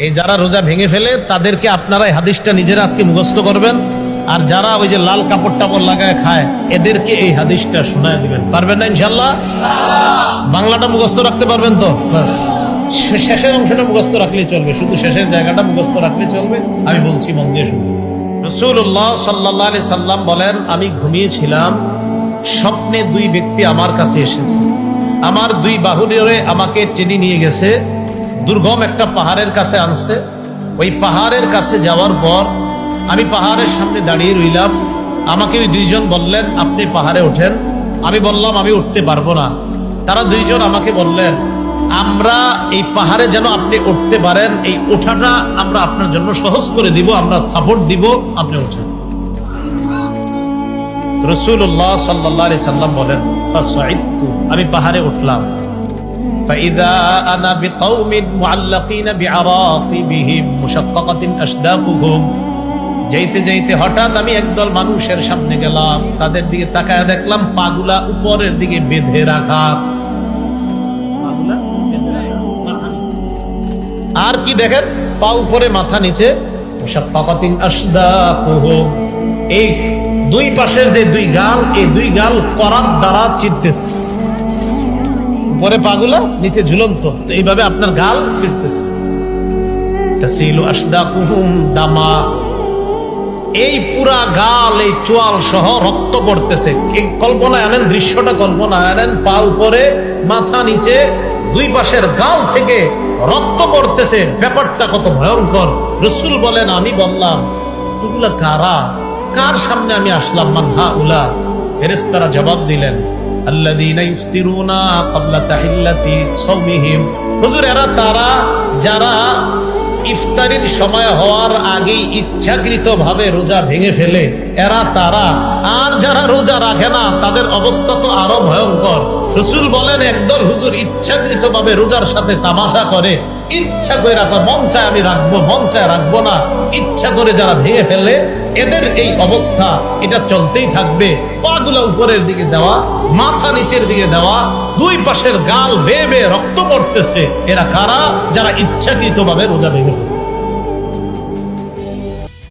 এই যারা রোজা ভেঙে ফেলে তাদেরকে আপনারা এই হাদিসটা নিজেরা আজকে মুখস্থ করবেন, আর যারা ওই যে লাল কাপড় টাপড় লাগায় খায় এদেরকে এই হাদিসটা শোনায় দিবেন। পারবেন না ইনশাল্লাহ? বাংলাটা মুখস্থ রাখতে পারবেন তো? বাস, শেষের অংশটা মুখস্থ রাখলেই চলবে, শুধু শেষের জায়গাটা মুখস্থ রাখলে চলবে। আমি বলছি মন দিয়ে শুনুন। রাসূলুল্লাহ সাল্লাল্লাহু আলাইহি সাল্লাম বলেন, আমি ঘুমিয়েছিলাম, স্বপ্নে দুই ব্যক্তি আমার কাছে এসেছে, আমার দুই বাহু ধরে আমাকে টেনে নিয়ে গেছে, দুর্গম একটা পাহাড়ের কাছে আনছে। ওই পাহাড়ের কাছে যাওয়ার পর আমি পাহাড়ের সামনে দাঁড়িয়ে রইলাম। আমাকে ওই দুইজন বললেন, আপনি পাহাড়ে ওঠেন। আমি বললাম, আমি উঠতে পারবো না। তারা দুইজন আমাকে বললেন, আমরা এই পাহাড়ে যেন আপনি উঠতে পারেন, এই ওঠাটা আমরা আপনার জন্য সহজ করে দিব, আমরা সাপোর্ট দিব, আপনি ওঠেন। রাসূলুল্লাহ সাল্লাল্লাহু আলাইহি সাল্লাম বলেন, ফাসাইদতু, আমি পাহাড়ে উঠলাম। فإذا أنا بقوم معلقين بعراقبهم مشققة أشداقهم, যাইতে যাইতে হঠাৎ আমি একদল মানুষের সামনে গেলাম, তাদের দিকে তাকায় দেখলাম পাগুলা উপরের দিকে বেঁধে রাখা। আর কি দেখেন? পা উপরে মাথা নিচে। মুশাক্কাকাতিন আশদাকুহুম, এই দুই পাশের যে দুই গাল, এই দুই গাল করাত দ্বারা চিরতেছে। উপরে পাগুলা, নিচে ঝুলন্ত, তো এইভাবে আপনার গাল ছিঁড়তেছে। তাসিলু আশদাকুহুম দামা, এই পুরা গাল, এই চোয়াল সহ রক্ত পড়তেছে। এই কল্পনায় আনেন, দৃশ্যটা কল্পনায় আনেন, পা উপরে মাথা নিচে, দুই পাশের গাল থেকে রক্ত পড়তেছে। ব্যাপারটা কত ভয়ঙ্কর! রাসূল বলেন, আমি বললাম, এগুলা কারা? কার সামনে আমি আসলাম? মান হাউলা? ফেরেশতারা জবাব দিলেন, আল্লাযীনা ইফতিরুনা ক্বাবলা তাহিল্লাতি সাওমিহিম, হুজুর এরা তারা যারা ইফতারির সময় হওয়ার আগেই ইচ্ছাকৃতভাবে রোজা ভেঙে ফেলে, এরা তারা। আর যারা রোজা রাখে না তাদের অবস্থা তো আরো ভয়ঙ্কর। রাসূল বলেন, একদল হুজুর ইচ্ছাকৃতভাবে রোজার সাথে তামাশা করে, ইচ্ছা করে রাখা, মন চায় আমি রাখবো, মন চায় রাখবো না, ইচ্ছা করে যারা ভেঙে ফেলে, এদের এই অবস্থা, এটা চলতেই থাকবে। পাগুলা উপরের দিকে দেওয়া, মাথা নিচের দিকে দেওয়া, দুই পাশের গাল বেয়ে বেয়ে রক্ত পড়তেছে। এরা কারা? যারা ইচ্ছাকৃতভাবে রোজা ভেঙে ফেলে।